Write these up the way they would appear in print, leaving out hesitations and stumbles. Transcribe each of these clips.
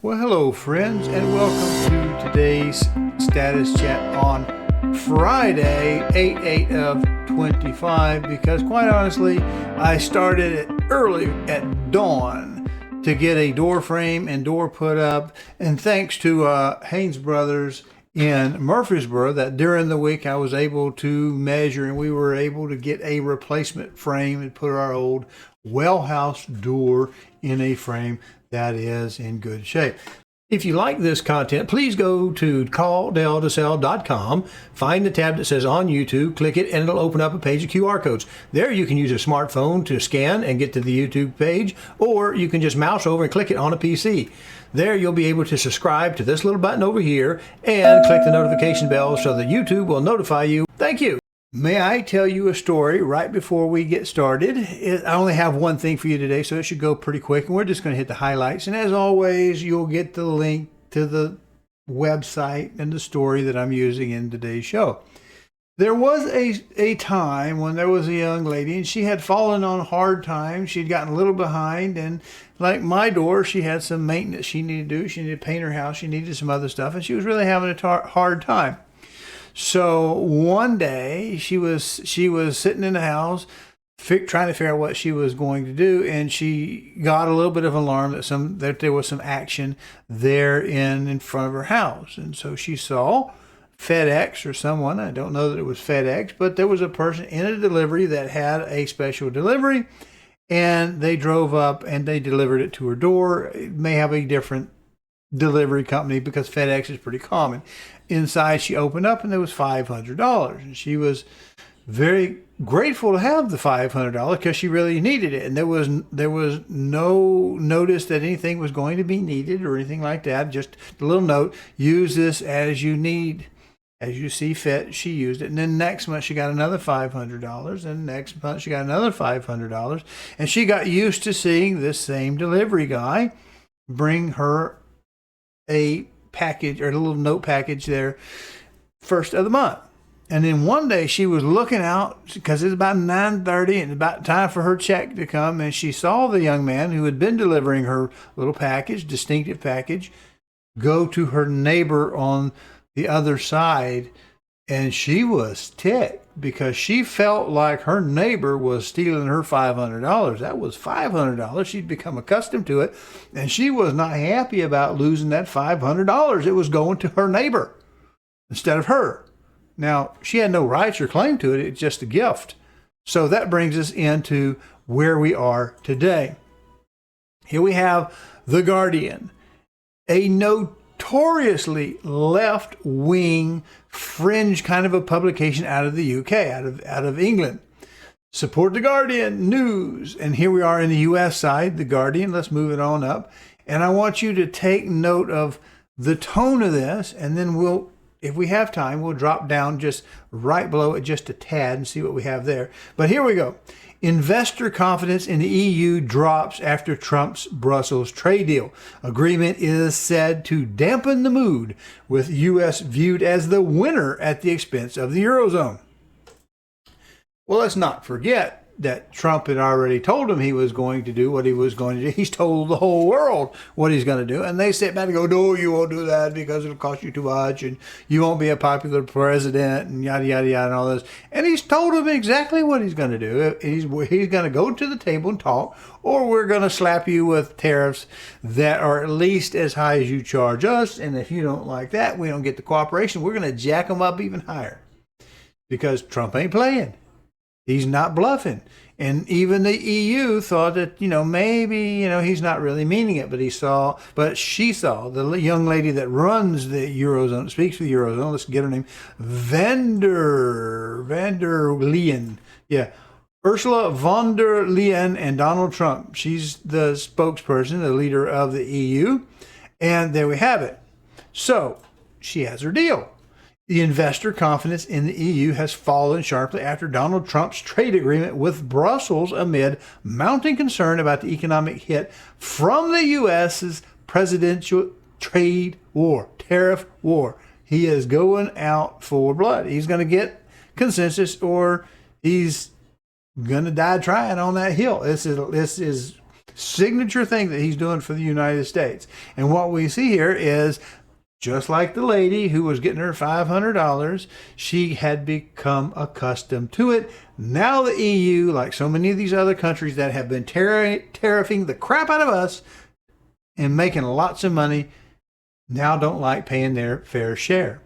Well, hello, friends, and welcome to today's status chat on Friday, 8/8 of 25, because quite honestly, I started it early at dawn to get a door frame and door put up, and thanks to Haynes Brothers in Murfreesboro, that during the week I was able to measure and we were able to get a replacement frame and put our old well house door in a frame that is in good shape. If you like this content, please go to CallDelToSell.com, find the tab that says on YouTube, click it, and it'll open up a page of QR codes. There you can use a smartphone to scan and get to the YouTube page, or you can just mouse over and click it on a PC. There you'll be able to subscribe to this little button over here and click the notification bell so that YouTube will notify you. Thank you. May I tell you a story right before we get started? I only have one thing for you today, so it should go pretty quick, and we're just going to hit the highlights. And as always, you'll get the link to the website and the story that I'm using in today's show. There was a time when there was a young lady, and she had fallen on hard times. She'd gotten a little behind, and like my door, she had some maintenance she needed to do. She needed to paint her house. She needed some other stuff, and she was really having a hard time. So one day she was sitting in the house trying to figure out what she was going to do, and she got a little bit of alarm that there was some action there in front of her house. And so she saw FedEx or someone, I don't know that it was FedEx, but there was a person in a delivery that had a special delivery, and they drove up and they delivered it to her door. It may have a different delivery company because FedEx is pretty common. Inside, she opened up and there was $500, and she was very grateful to have the $500 because she really needed it, and there was no notice that anything was going to be needed or anything like that. Just a little note: use this as you need, as you see fit. She used it, and then next month she got another $500, and next month she got another $500, and she got used to seeing this same delivery guy bring her a package or a little note package there first of the month. And then one day she was looking out because it's about 9:30 and about time for her check to come, and she saw the young man who had been delivering her little package, distinctive package, go to her neighbor on the other side, and she was ticked because she felt like her neighbor was stealing her $500. That was $500. She'd become accustomed to it, and she was not happy about losing that $500. It was going to her neighbor instead of her. Now, she had no rights or claim to it. It's just a gift. So that brings us into where we are today. Here we have The Guardian, a notoriously left-wing fringe kind of a publication out of the UK, out of England. Support The Guardian news. And here we are in the US side, The Guardian. Let's move it on up. And I want you to take note of the tone of this, and then we'll, if we have time, we'll drop down just right below it just a tad and see what we have there. But here we go. Investor confidence in the EU drops after Trump's Brussels trade deal. Agreement is said to dampen the mood, with U.S. viewed as the winner at the expense of the Eurozone. Well, let's not forget that Trump had already told him he was going to do what he was going to do. He's told the whole world what he's going to do. And they sit back and go, no, you won't do that because it'll cost you too much and you won't be a popular president and yada, yada, yada, and all this. And he's told them exactly what he's going to do. He's going to go to the table and talk, or we're going to slap you with tariffs that are at least as high as you charge us. And if you don't like that, we don't get the cooperation. We're going to jack them up even higher because Trump ain't playing. He's not bluffing. And even the EU thought that, maybe, he's not really meaning it, but she saw, the young lady that runs the Eurozone, speaks for the Eurozone, let's get her name, van der Leyen. Yeah. Ursula von der Leyen and Donald Trump. She's the spokesperson, the leader of the EU. And there we have it. So she has her deal. The investor confidence in the EU has fallen sharply after Donald Trump's trade agreement with Brussels amid mounting concern about the economic hit from the U.S.'s presidential trade war, tariff war. He is going out for blood. He's going to get consensus, or he's going to die trying on that hill. This is signature thing that he's doing for the United States. And what we see here is, just like the lady who was getting her $500, she had become accustomed to it. Now the EU, like so many of these other countries that have been tariffing the crap out of us and making lots of money, now don't like paying their fair share.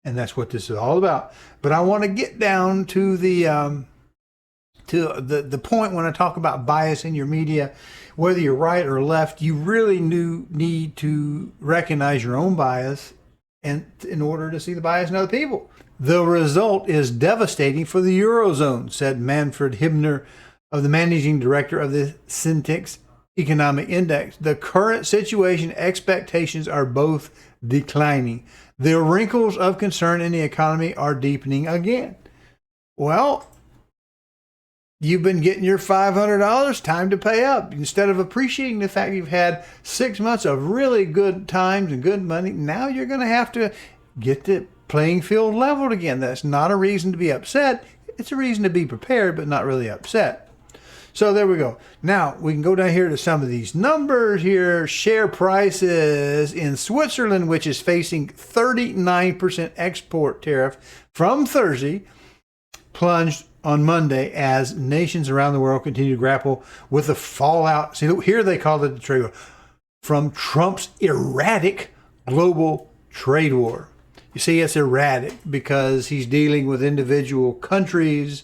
And that's what this is all about. But I want to get down to the point when I talk about bias in your media. Whether you're right or left, you really need to recognize your own bias and in order to see the bias in other people. The result is devastating for the Eurozone, said Manfred Hibner, the managing director of the Syntex Economic Index. The current situation expectations are both declining. The wrinkles of concern in the economy are deepening again. Well, you've been getting your $500, time to pay up. Instead of appreciating the fact you've had 6 months of really good times and good money, now you're going to have to get the playing field leveled again. That's not a reason to be upset. It's a reason to be prepared, but not really upset. So there we go. Now we can go down here to some of these numbers here. Share prices in Switzerland, which is facing 39% export tariff from Thursday, plunged on Monday as nations around the world continue to grapple with the fallout. See, here they call it the trade war from Trump's erratic global trade war. You see, it's erratic because he's dealing with individual countries,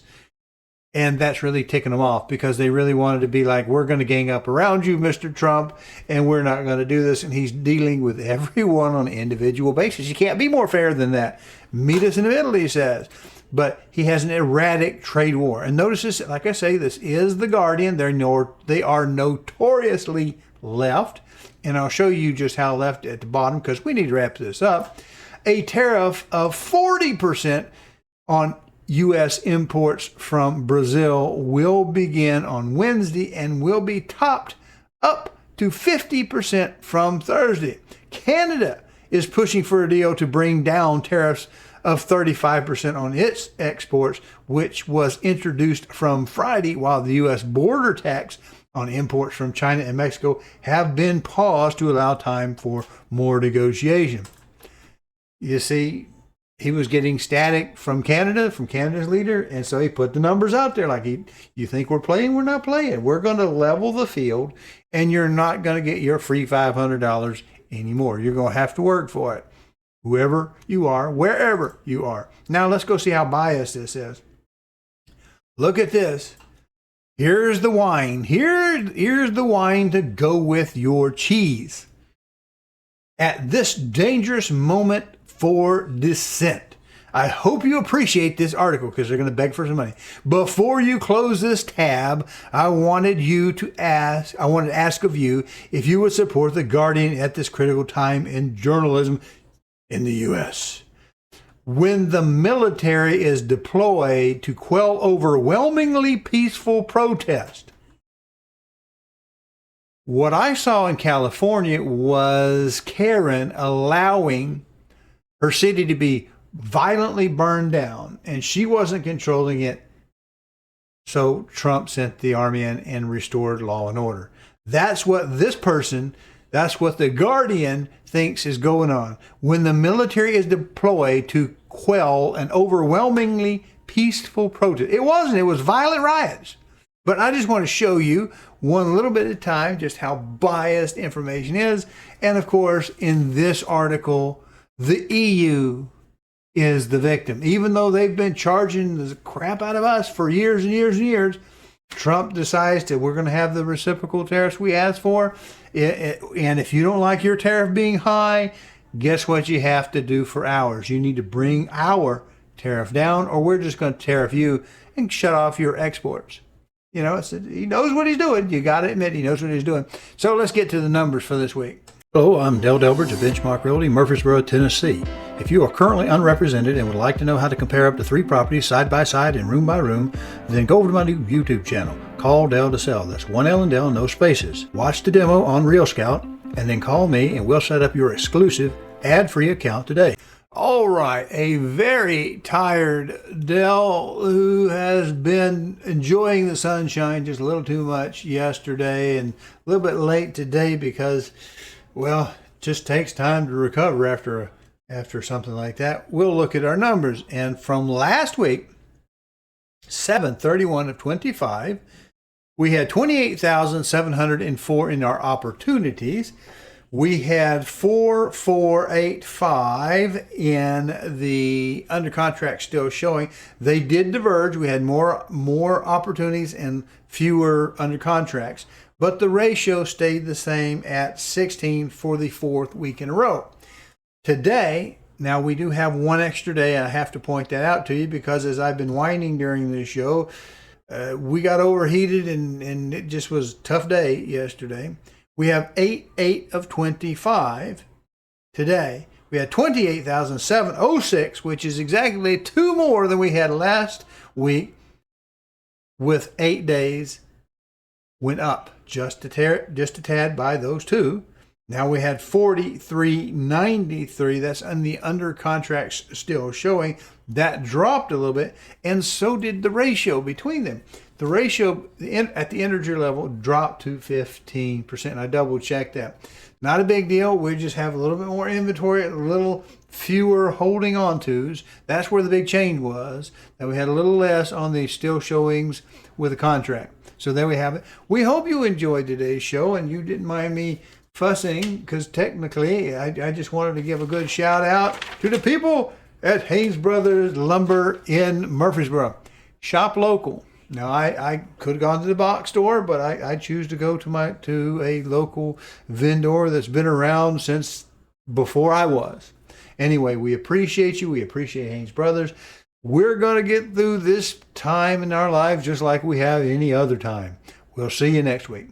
and that's really ticking them off because they really wanted to be like, we're going to gang up around you, Mr. Trump, and we're not going to do this. And he's dealing with everyone on an individual basis. You can't be more fair than that. Meet us in the middle, he says. But he has an erratic trade war. And notice this, like I say, this is The Guardian. They are notoriously left. And I'll show you just how left at the bottom because we need to wrap this up. A tariff of 40% on U.S. imports from Brazil will begin on Wednesday and will be topped up to 50% from Thursday. Canada is pushing for a deal to bring down tariffs of 35% on its exports, which was introduced from Friday, while the U.S. border tax on imports from China and Mexico have been paused to allow time for more negotiation. You see, he was getting static from Canada's leader, and so he put the numbers out there like, you think we're playing? We're not playing. We're going to level the field, and you're not going to get your free $500 anymore. You're going to have to work for it, whoever you are, wherever you are. Now let's go see how biased this is. Look at this. Here's the wine. Here's the wine to go with your cheese. At this dangerous moment for dissent. I hope you appreciate this article because they're going to beg for some money. Before you close this tab, I wanted to ask of you if you would support The Guardian at this critical time in journalism in the U.S. When the military is deployed to quell overwhelmingly peaceful protest. What I saw in California was Karen allowing her city to be violently burned down, and she wasn't controlling it. So Trump sent the army in and restored law and order. That's what that's what The Guardian thinks is going on. When the military is deployed to quell an overwhelmingly peaceful protest. It was violent riots. But I just want to show you one little bit at a time just how biased information is. And of course, in this article, the EU is the victim. Even though they've been charging the crap out of us for years and years and years, Trump decides that we're going to have the reciprocal tariffs we asked for. And if you don't like your tariff being high, guess what you have to do for ours? You need to bring our tariff down, or we're just going to tariff you and shut off your exports. You know, he knows what he's doing. You got to admit, he knows what he's doing. So let's get to the numbers for this week. Hello, I'm Delbridge of Benchmark Realty, Murfreesboro, Tennessee. If you are currently unrepresented and would like to know how to compare up to 3 properties side by side and room by room, then go over to my new YouTube channel, CallDelToSell. That's 1 L and Del, no spaces. Watch the demo on Real Scout, and then call me and we'll set up your exclusive ad-free account today. All right, a very tired Dell who has been enjoying the sunshine just a little too much yesterday and a little bit late today because, well, it just takes time to recover after something like that. We'll look at our numbers, and from last week, 7/31 of 25, we had 28,704 in our opportunities. We had 4,485 in the under contract still showing. They did diverge. We had more opportunities and fewer under contracts, but the ratio stayed the same at 16 for the fourth week in a row. Today, now we do have one extra day. I have to point that out to you because as I've been whining during this show, we got overheated and it just was a tough day yesterday. We have 8 of 25 today. We had 28,706, which is exactly 2 more than we had last week. With 8 days, went up just a tad by those 2. Now we had 4393. That's on the under contracts still showing. That dropped a little bit, and so did the ratio between them. The ratio at the integer level dropped to 15%. I double checked that. Not a big deal. We just have a little bit more inventory, a little fewer holding on tos. That's where the big change was. That we had a little less on the still showings with a contract. So there we have it. We hope you enjoyed today's show and you didn't mind me fussing because technically I just wanted to give a good shout out to the people at Haynes Brothers Lumber in Murfreesboro. Shop local. Now, I could have gone to the box store, but I choose to go to a local vendor that's been around since before I was. Anyway, we appreciate you. We appreciate Haynes Brothers. We're going to get through this time in our lives just like we have any other time. We'll see you next week.